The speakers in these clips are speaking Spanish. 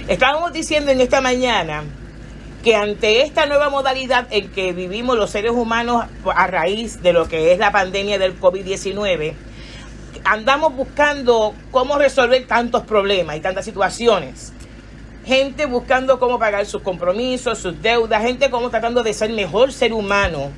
Estábamos diciendo en esta mañana que ante esta nueva modalidad en que vivimos los seres humanos a raíz de lo que es la pandemia del COVID-19, andamos buscando cómo resolver tantos problemas y tantas situaciones. Gente buscando cómo pagar sus compromisos, sus deudas, gente como tratando de ser mejor ser humano.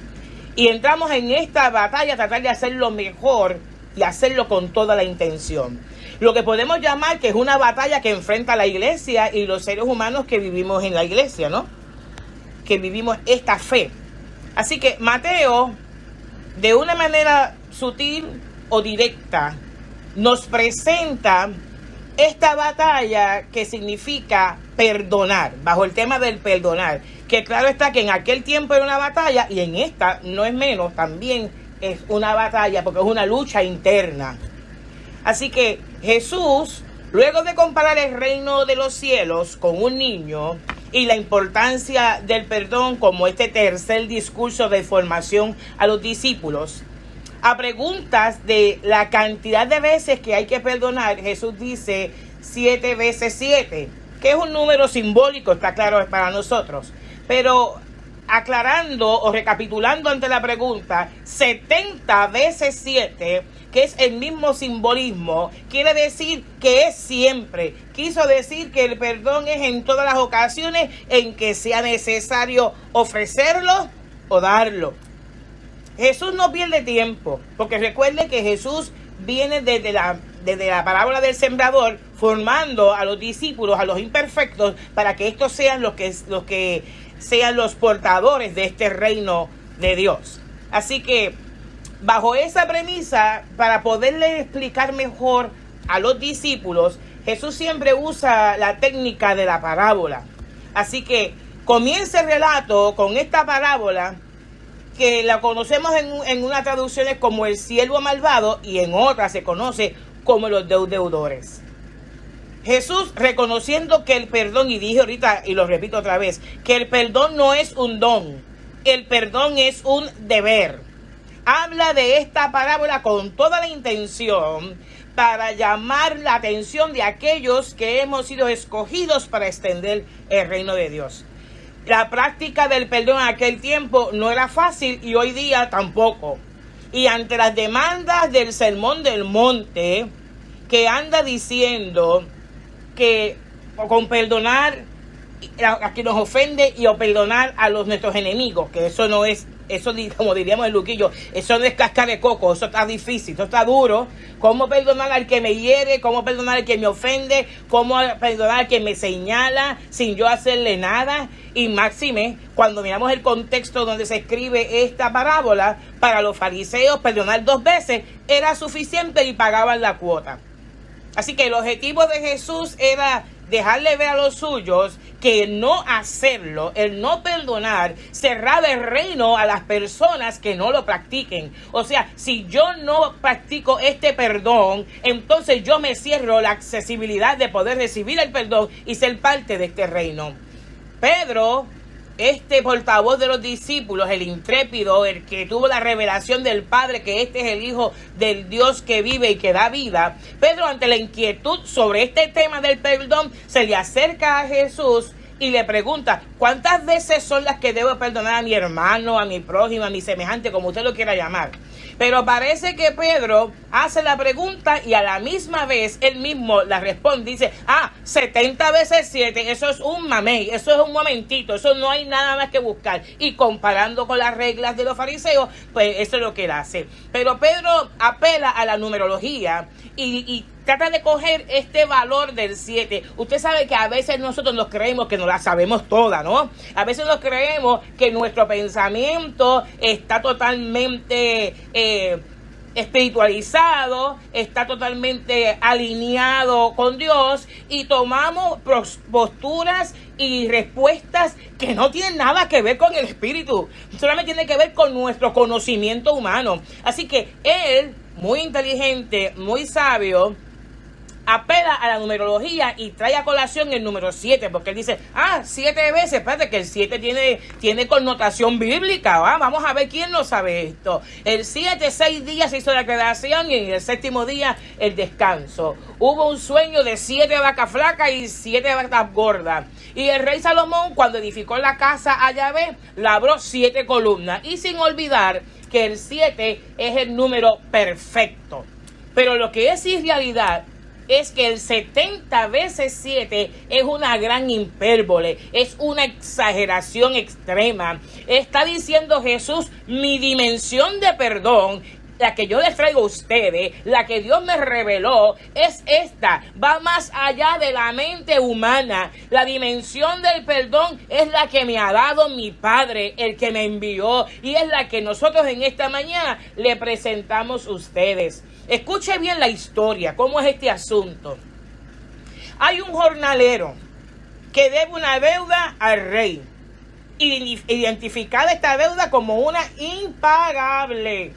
Y entramos en esta batalla a tratar de hacerlo mejor y hacerlo con toda la intención. Lo que podemos llamar que es una batalla que enfrenta la iglesia y los seres humanos que vivimos en la iglesia, ¿no? Que vivimos esta fe. Así que Mateo, de una manera sutil o directa, nos presenta esta batalla que significa perdonar, bajo el tema del perdonar, que claro está que en aquel tiempo era una batalla y en esta no es menos, también es una batalla porque es una lucha interna. Así que Jesús, luego de comparar el reino de los cielos con un niño y la importancia del perdón como este tercer discurso de formación a los discípulos, a preguntas de la cantidad de veces que hay que perdonar, Jesús dice 7 veces 7, que es un número simbólico, está claro, para nosotros. Pero aclarando o recapitulando ante la pregunta, 70 veces 7, que es el mismo simbolismo, quiere decir que es siempre. Quiso decir que el perdón es en todas las ocasiones en que sea necesario ofrecerlo o darlo. Jesús no pierde tiempo, porque recuerde que Jesús viene desde la parábola del sembrador, formando a los discípulos, a los imperfectos, para que estos sean los que sean los portadores de este reino de Dios. Así que, bajo esa premisa, para poderle explicar mejor a los discípulos, Jesús siempre usa la técnica de la parábola. Así que comienza el relato con esta parábola, que la conocemos en unas traducciones como el siervo malvado y en otras se conoce como los deudores. Jesús, reconociendo que el perdón, y dije ahorita y lo repito otra vez, que el perdón no es un don, el perdón es un deber. Habla de esta parábola con toda la intención para llamar la atención de aquellos que hemos sido escogidos para extender el reino de Dios. La práctica del perdón en aquel tiempo no era fácil y hoy día tampoco. Y ante las demandas del Sermón del Monte, que anda diciendo que con perdonar a quien nos ofende y o perdonar a nuestros enemigos, que eso no es, eso como diríamos el Luquillo, eso no es casca de coco, eso está difícil, eso está duro. ¿Cómo perdonar al que me hiere? ¿Cómo perdonar al que me ofende? ¿Cómo perdonar al que me señala sin yo hacerle nada? Y máxime, cuando miramos el contexto donde se escribe esta parábola, para los fariseos perdonar 2 veces era suficiente y pagaban la cuota. Así que el objetivo de Jesús era dejarle ver a los suyos que el no hacerlo, el no perdonar, cerraba el reino a las personas que no lo practiquen. O sea, si yo no practico este perdón, entonces yo me cierro la accesibilidad de poder recibir el perdón y ser parte de este reino. Pedro, este portavoz de los discípulos, el intrépido, el que tuvo la revelación del Padre, que este es el Hijo del Dios que vive y que da vida. Pedro, ante la inquietud sobre este tema del perdón, se le acerca a Jesús y le pregunta, ¿cuántas veces son las que debo perdonar a mi hermano, a mi prójimo, a mi semejante, como usted lo quiera llamar? Pero parece que Pedro hace la pregunta y a la misma vez él mismo la responde. Dice, 70 veces 7, eso es un mamey, eso es un momentito, eso no hay nada más que buscar. Y comparando con las reglas de los fariseos, pues eso es lo que él hace. Pero Pedro apela a la numerología y trata de coger este valor del 7. Usted sabe que a veces nosotros nos creemos que no la sabemos toda, ¿no? A veces nos creemos que nuestro pensamiento está totalmente espiritualizado, está totalmente alineado con Dios y tomamos posturas y respuestas que no tienen nada que ver con el espíritu, solamente tiene que ver con nuestro conocimiento humano. Así que él, muy inteligente, muy sabio, apela a la numerología y trae a colación el número 7, porque él dice, 7 veces, espérate que el 7 tiene connotación bíblica, vamos a ver quién no sabe esto. El 7, 6 días se hizo la creación y en el séptimo día el descanso. Hubo un sueño de 7 vacas flacas y 7 vacas gordas. Y el rey Salomón, cuando edificó la casa a Yahvé, labró 7 columnas. Y sin olvidar que el 7 es el número perfecto. Pero lo que es irrealidad es que el 70 veces 7 es una gran hipérbole, es una exageración extrema. Está diciendo Jesús, mi dimensión de perdón, la que yo les traigo a ustedes, la que Dios me reveló, es esta, va más allá de la mente humana. La dimensión del perdón es la que me ha dado mi Padre, el que me envió, y es la que nosotros en esta mañana le presentamos a ustedes. Escuche bien la historia, cómo es este asunto. Hay un jornalero que debe una deuda al rey, identificada esta deuda como una impagable.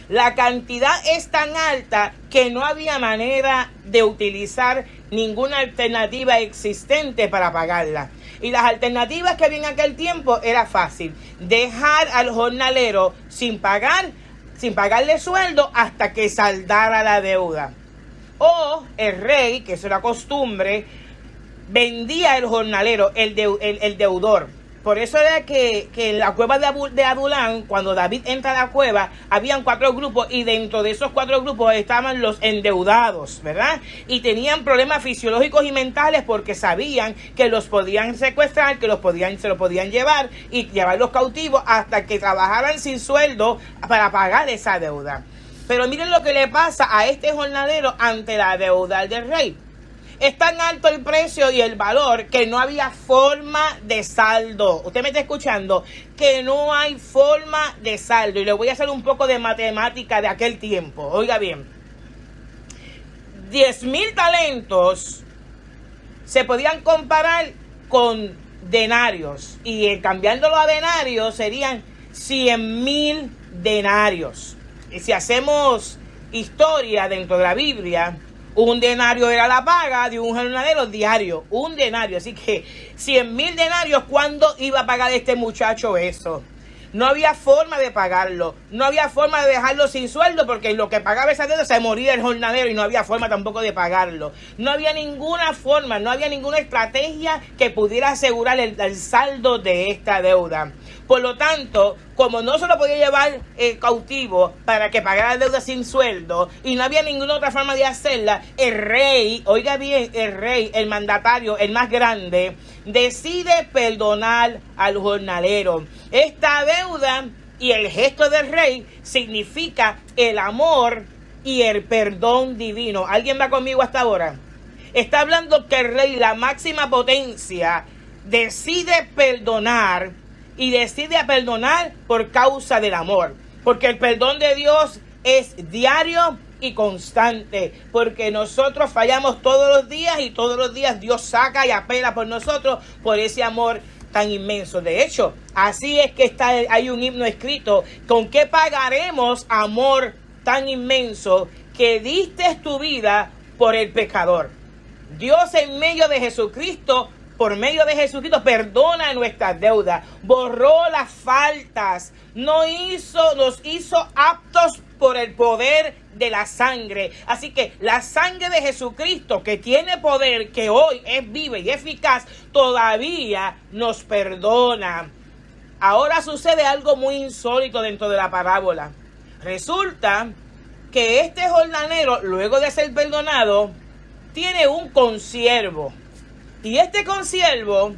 La cantidad es tan alta que no había manera de utilizar ninguna alternativa existente para pagarla. Y las alternativas que había en aquel tiempo era fácil: dejar al jornalero sin pagarle sueldo hasta que saldara la deuda. O el rey, que eso era costumbre, vendía el jornalero, el deudor. Por eso era que en la cueva de Adulán, cuando David entra a la cueva, habían 4 grupos y dentro de esos 4 grupos estaban los endeudados, ¿verdad? Y tenían problemas fisiológicos y mentales porque sabían que los podían secuestrar, que se los podían llevar y llevarlos cautivos hasta que trabajaran sin sueldo para pagar esa deuda. Pero miren lo que le pasa a este jornalero ante la deuda del rey. Es tan alto el precio y el valor que no había forma de saldo. Usted me está escuchando, que no hay forma de saldo. Y le voy a hacer un poco de matemática de aquel tiempo. Oiga bien, 10,000 talentos se podían comparar con denarios. Y cambiándolo a denarios serían 100,000 denarios. Y si hacemos historia dentro de la Biblia, un denario era la paga de un jornalero diario, un denario. Así que 100,000 denarios, ¿cuándo iba a pagar este muchacho eso? No había forma de pagarlo, no había forma de dejarlo sin sueldo, porque lo que pagaba esa deuda se moría el jornalero y no había forma tampoco de pagarlo. No había ninguna forma, no había ninguna estrategia que pudiera asegurar el saldo de esta deuda. Por lo tanto, como no se lo podía llevar cautivo para que pagara la deuda sin sueldo y no había ninguna otra forma de hacerla, el rey, oiga bien, el rey, el mandatario, el más grande, decide perdonar al jornalero. Esta deuda y el gesto del rey significa el amor y el perdón divino. ¿Alguien va conmigo hasta ahora? Está hablando que el rey, la máxima potencia, decide perdonar y decide perdonar por causa del amor. Porque el perdón de Dios es diario y constante, porque nosotros fallamos todos los días y todos los días Dios saca y apela por nosotros por ese amor tan inmenso. De hecho, así es que hay un himno escrito: ¿con qué pagaremos amor tan inmenso que diste tu vida por el pecador? Dios, en medio de Jesucristo, por medio de Jesucristo, perdona nuestras deudas, borró las faltas, nos hizo aptos por el poder de la sangre. Así que la sangre de Jesucristo, que tiene poder, que hoy es viva y eficaz, todavía nos perdona. Ahora sucede algo muy insólito dentro de la parábola. Resulta que este jornalero, luego de ser perdonado, tiene un consiervo. Y este consiervo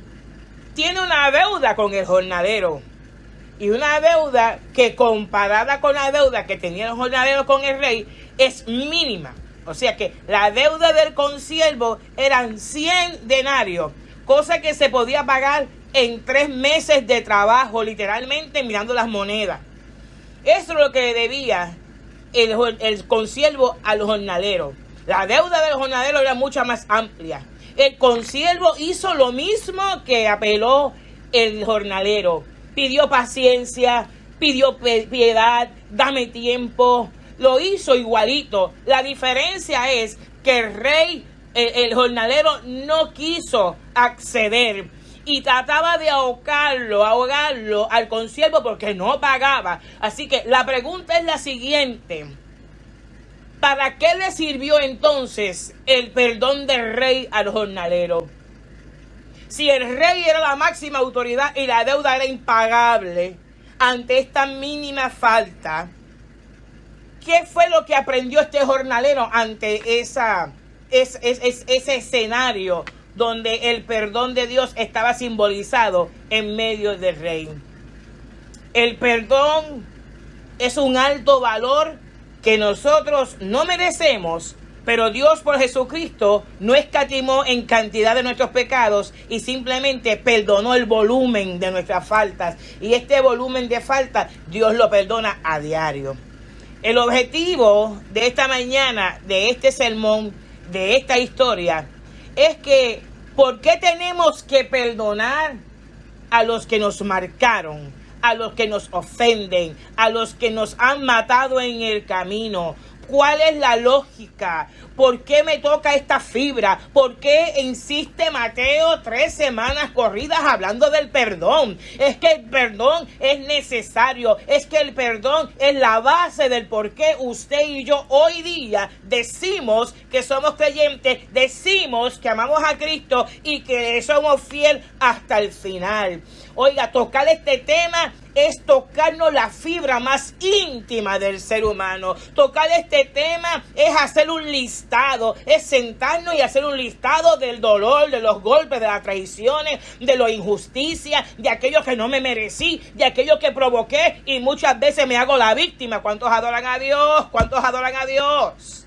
tiene una deuda con el jornalero. Y una deuda que, comparada con la deuda que tenía el jornalero con el rey, es mínima. O sea que la deuda del consiervo eran 100 denarios, cosa que se podía pagar en 3 meses de trabajo, literalmente mirando las monedas. Eso es lo que le debía el consiervo al jornalero. La deuda del jornalero era mucho más amplia. El consiervo hizo lo mismo que apeló el jornalero. Pidió paciencia, pidió piedad, dame tiempo. Lo hizo igualito. La diferencia es que el rey, el jornalero, no quiso acceder y trataba de ahogarlo al consiervo porque no pagaba. Así que la pregunta es la siguiente: ¿para qué le sirvió entonces el perdón del rey al jornalero? Si el rey era la máxima autoridad y la deuda era impagable ante esta mínima falta, ¿qué fue lo que aprendió este jornalero ante ese escenario donde el perdón de Dios estaba simbolizado en medio del rey? El perdón es un alto valor que nosotros no merecemos, pero Dios por Jesucristo no escatimó en cantidad de nuestros pecados y simplemente perdonó el volumen de nuestras faltas. Y este volumen de faltas Dios lo perdona a diario. El objetivo de esta mañana, de este sermón, de esta historia, es que ¿por qué tenemos que perdonar a los que nos marcaron, a los que nos ofenden, a los que nos han matado en el camino? ¿Cuál es la lógica? ¿Por qué me toca esta fibra? ¿Por qué insiste Mateo 3 semanas corridas hablando del perdón? Es que el perdón es necesario. Es que el perdón es la base del por qué usted y yo hoy día decimos que somos creyentes, decimos que amamos a Cristo y que somos fieles hasta el final. Oiga, tocar este tema es tocarnos la fibra más íntima del ser humano. Tocar este tema es hacer un listado, es sentarnos y hacer un listado del dolor, de los golpes, de las traiciones, de la injusticia, de aquello que no me merecí, de aquello que provoqué y muchas veces me hago la víctima. ¿Cuántos adoran a Dios? ¿Cuántos adoran a Dios?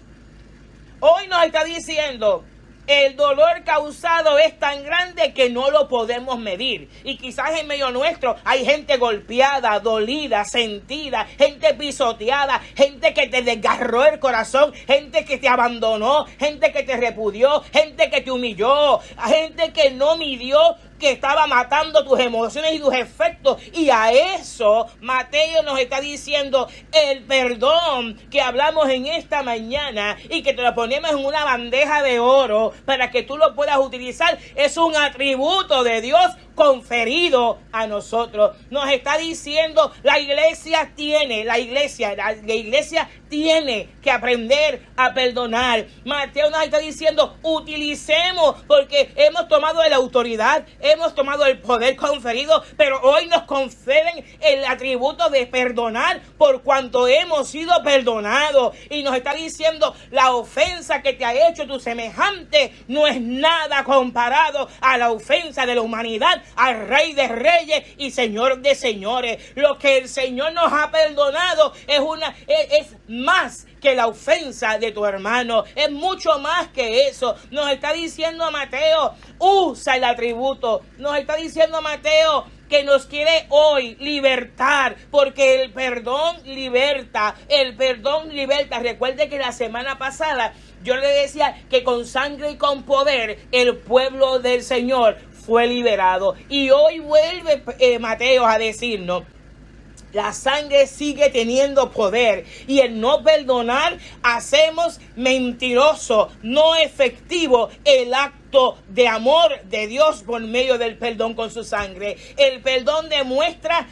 Hoy nos está diciendo: el dolor causado es tan grande que no lo podemos medir. Y quizás en medio nuestro hay gente golpeada, dolida, sentida, gente pisoteada, gente que te desgarró el corazón, gente que te abandonó, gente que te repudió, gente que te humilló, gente que no midió, que estaba matando tus emociones y tus efectos. Y a eso Mateo nos está diciendo: el perdón que hablamos en esta mañana y que te lo ponemos en una bandeja de oro para que tú lo puedas utilizar, es un atributo de Dios conferido a nosotros. Nos está diciendo: la iglesia tiene tiene que aprender a perdonar. Mateo nos está diciendo: utilicemos, porque hemos tomado la autoridad, hemos tomado el poder conferido, pero hoy nos conferen el atributo de perdonar por cuanto hemos sido perdonados. Y nos está diciendo: la ofensa que te ha hecho tu semejante no es nada comparado a la ofensa de la humanidad al Rey de Reyes y Señor de Señores. Lo que el Señor nos ha perdonado es más que la ofensa de tu hermano, es mucho más que eso. Nos está diciendo Mateo: usa el atributo. Nos está diciendo Mateo que nos quiere hoy libertar, porque el perdón liberta, Recuerde que la semana pasada yo le decía que con sangre y con poder el pueblo del Señor fue liberado. Y hoy vuelve Mateo a decirnos: la sangre sigue teniendo poder, y el no perdonar hacemos mentiroso, no efectivo el acto de amor de Dios por medio del perdón con su sangre. El perdón demuestra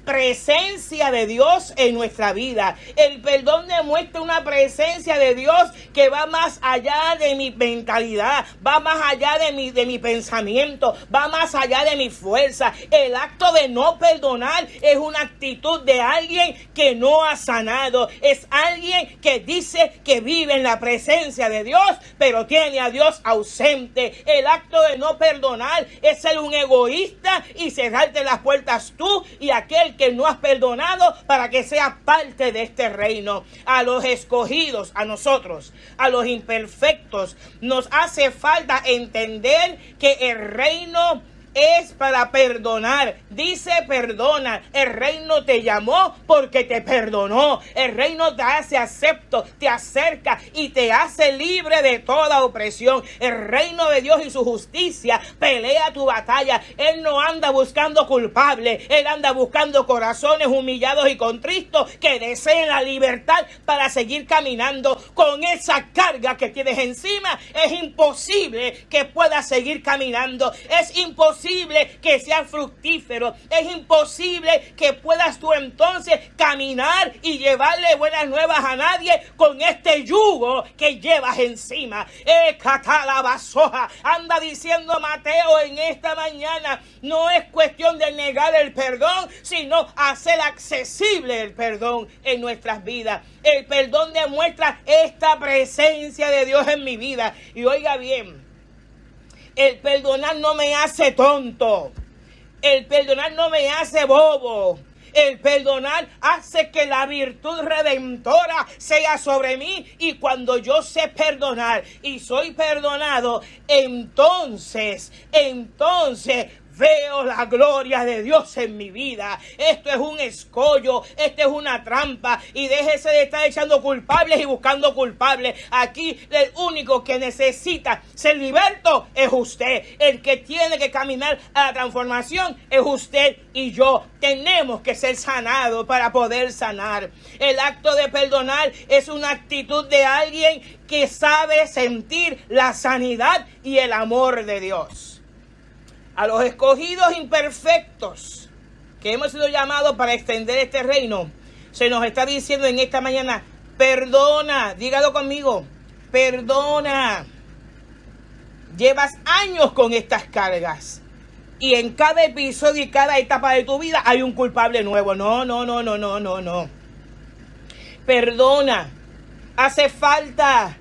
presencia de Dios en nuestra vida. El perdón demuestra una presencia de Dios que va más allá de mi mentalidad, va más allá de mi pensamiento, va más allá de mi fuerza. El acto de no perdonar es una actitud de alguien que no ha sanado. Es alguien que dice que vive en la presencia de Dios, pero tiene a Dios ausente. El acto de no perdonar es ser un egoísta y cerrarte las puertas tú y aquel que no has perdonado para que sea parte de este reino. A los escogidos, a nosotros, a los imperfectos, nos hace falta entender que el reino es para perdonar. Dice perdona. El reino te llamó porque te perdonó. El reino te hace acepto, te acerca y te hace libre de toda opresión. El reino de Dios y su justicia pelea tu batalla. Él no anda buscando culpables. Él anda buscando corazones humillados y contristos que deseen la libertad para seguir caminando. Con esa carga que tienes encima es imposible que puedas seguir caminando. Es imposible que seas fructífero. Es imposible que puedas tú entonces caminar y llevarle buenas nuevas a nadie con este yugo que llevas encima. Catalabasoja. Anda diciendo Mateo en esta mañana, no es cuestión de negar el perdón, sino hacer accesible el perdón en nuestras vidas. El perdón demuestra esta presencia de Dios en mi vida. Y oiga bien, el perdonar no me hace tonto. El perdonar no me hace bobo. El perdonar hace que la virtud redentora sea sobre mí. Y cuando yo sé perdonar y soy perdonado, entonces veo la gloria de Dios en mi vida. Esto es un escollo, esto es una trampa. Y déjese de estar echando culpables y buscando culpables. Aquí el único que necesita ser liberto es usted. El que tiene que caminar a la transformación es usted y yo. Tenemos que ser sanados para poder sanar. El acto de perdonar es una actitud de alguien que sabe sentir la sanidad y el amor de Dios. A los escogidos imperfectos que hemos sido llamados para extender este reino, se nos está diciendo en esta mañana, perdona, dígalo conmigo, perdona. Llevas años con estas cargas y en cada episodio y cada etapa de tu vida hay un culpable nuevo. No. Perdona. Hace falta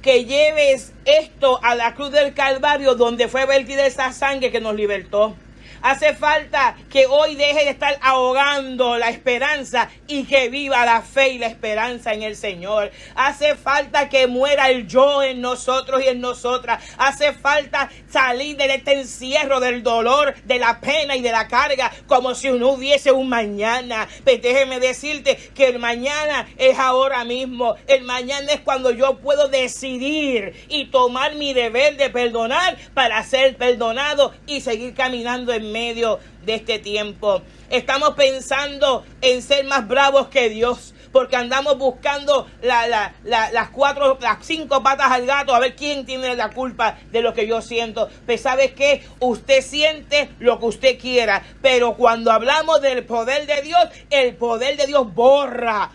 que lleves esto a la cruz del Calvario, donde fue vertida esa sangre que nos libertó. Hace falta que hoy deje de estar ahogando la esperanza y que viva la fe y la esperanza en el Señor. Hace falta que muera el yo en nosotros y en nosotras. Hace falta salir de este encierro del dolor, de la pena y de la carga, como si no hubiese un mañana. Pues déjeme decirte que el mañana es ahora mismo. El mañana es cuando yo puedo decidir y tomar mi deber de perdonar para ser perdonado y seguir caminando en medio de este tiempo. Estamos pensando en ser más bravos que Dios, porque andamos buscando las 5 patas al gato, a ver quién tiene la culpa de lo que yo siento. Pues ¿sabes qué? Usted siente lo que usted quiera, pero cuando hablamos del poder de Dios, el poder de Dios borra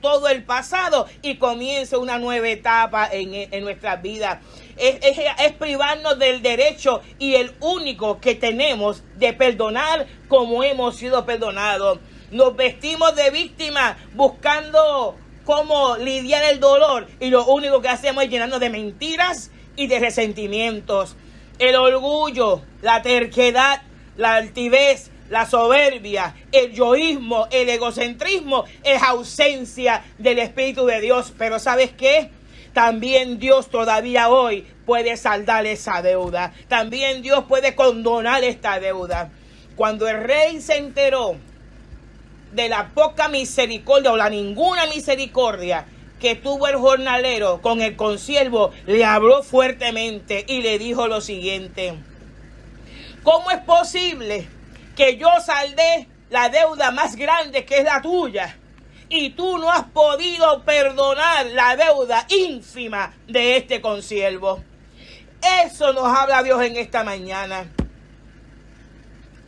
todo el pasado y comienza una nueva etapa en nuestras vidas. Es privarnos del derecho y el único que tenemos de perdonar como hemos sido perdonados. Nos vestimos de víctimas buscando cómo lidiar el dolor y lo único que hacemos es llenarnos de mentiras y de resentimientos. El orgullo, la terquedad, la altivez, la soberbia, el yoísmo, el egocentrismo es ausencia del Espíritu de Dios. Pero ¿sabes qué? También Dios todavía hoy puede saldar esa deuda. También Dios puede condonar esta deuda. Cuando el rey se enteró de la poca misericordia o la ninguna misericordia que tuvo el jornalero con el consiervo, le habló fuertemente y le dijo lo siguiente: ¿cómo es posible que yo saldé la deuda más grande que es la tuya y tú no has podido perdonar la deuda ínfima de este consiervo? Eso nos habla Dios en esta mañana.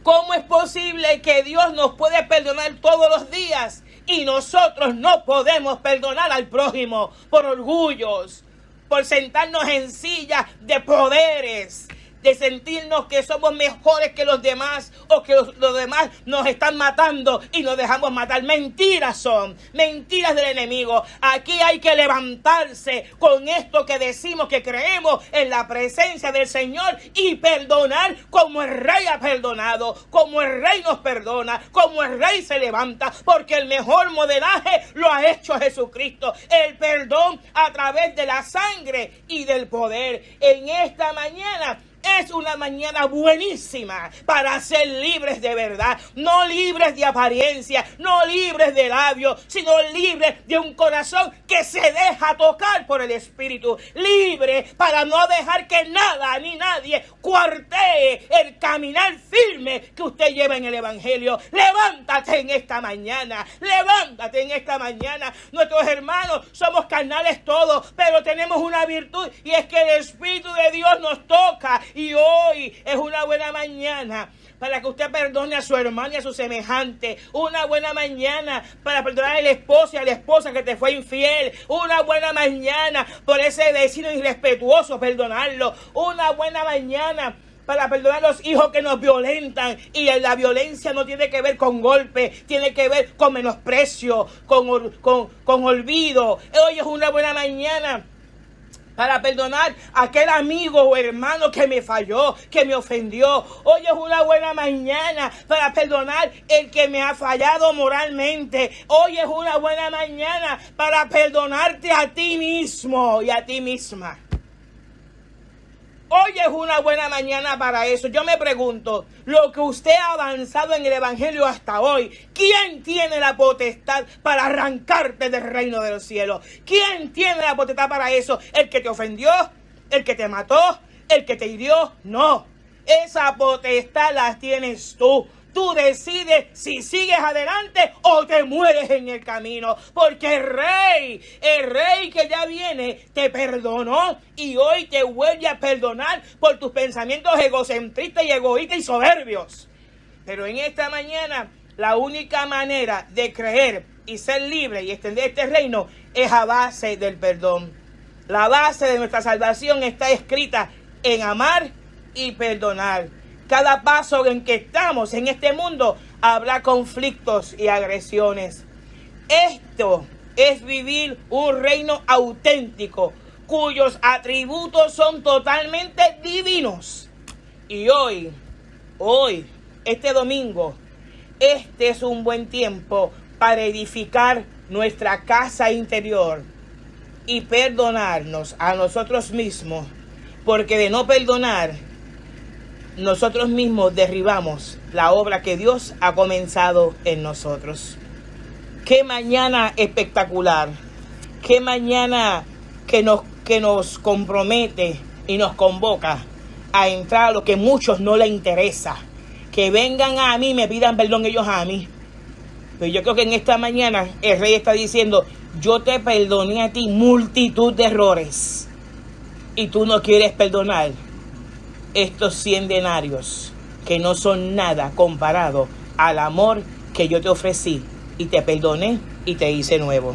¿Cómo es posible que Dios nos puede perdonar todos los días y nosotros no podemos perdonar al prójimo por orgullos, por sentarnos en sillas de poderes, de sentirnos que somos mejores que los demás o que los demás nos están matando y nos dejamos matar? Mentiras son, mentiras del enemigo. Aquí hay que levantarse con esto que decimos que creemos en la presencia del Señor y perdonar como el Rey ha perdonado, como el Rey nos perdona, como el Rey se levanta, porque el mejor modelaje lo ha hecho Jesucristo. El perdón a través de la sangre y del poder. En esta mañana es una mañana buenísima para ser libres de verdad, no libres de apariencia, no libres de labios, sino libres de un corazón que se deja tocar por el Espíritu, libre para no dejar que nada ni nadie cuartee el caminar firme que usted lleva en el Evangelio. Levántate en esta mañana, levántate en esta mañana. Nuestros hermanos somos carnales todos, pero tenemos una virtud, y es que el Espíritu de Dios nos toca, y hoy es una buena mañana para que usted perdone a su hermano y a su semejante. Una buena mañana para perdonar al esposo y a la esposa que te fue infiel. Una buena mañana por ese vecino irrespetuoso, perdonarlo. Una buena mañana para perdonar a los hijos que nos violentan. Y la violencia no tiene que ver con golpe, tiene que ver con menosprecio, con olvido. Hoy es una buena mañana para perdonar a aquel amigo o hermano que me falló, que me ofendió. Hoy es una buena mañana para perdonar el que me ha fallado moralmente. Hoy es una buena mañana para perdonarte a ti mismo y a ti misma. Hoy es una buena mañana para eso. Yo me pregunto, lo que usted ha avanzado en el Evangelio hasta hoy, ¿quién tiene la potestad para arrancarte del reino de los cielos? ¿Quién tiene la potestad para eso? ¿El que te ofendió? ¿El que te mató? ¿El que te hirió? No. Esa potestad la tienes tú. Tú decides si sigues adelante o te mueres en el camino. Porque el rey que ya viene, te perdonó y hoy te vuelve a perdonar por tus pensamientos egocentristas y egoístas y soberbios. Pero en esta mañana, la única manera de creer y ser libre y extender este reino es a base del perdón. La base de nuestra salvación está escrita en amar y perdonar. Cada paso en que estamos en este mundo habrá conflictos y agresiones. Esto es vivir un reino auténtico, cuyos atributos son totalmente divinos. Y hoy, este domingo, este es un buen tiempo para edificar nuestra casa interior y perdonarnos a nosotros mismos, porque de no perdonar, nosotros mismos derribamos la obra que Dios ha comenzado en nosotros. Qué mañana espectacular, qué mañana que nos compromete y nos convoca a entrar a lo que a muchos no les interesa. Que vengan a mí y me pidan perdón ellos a mí. Pero yo creo que en esta mañana el Rey está diciendo, yo te perdoné a ti multitud de errores y tú no quieres perdonar estos 100 denarios que no son nada comparado al amor que yo te ofrecí y te perdoné y te hice nuevo.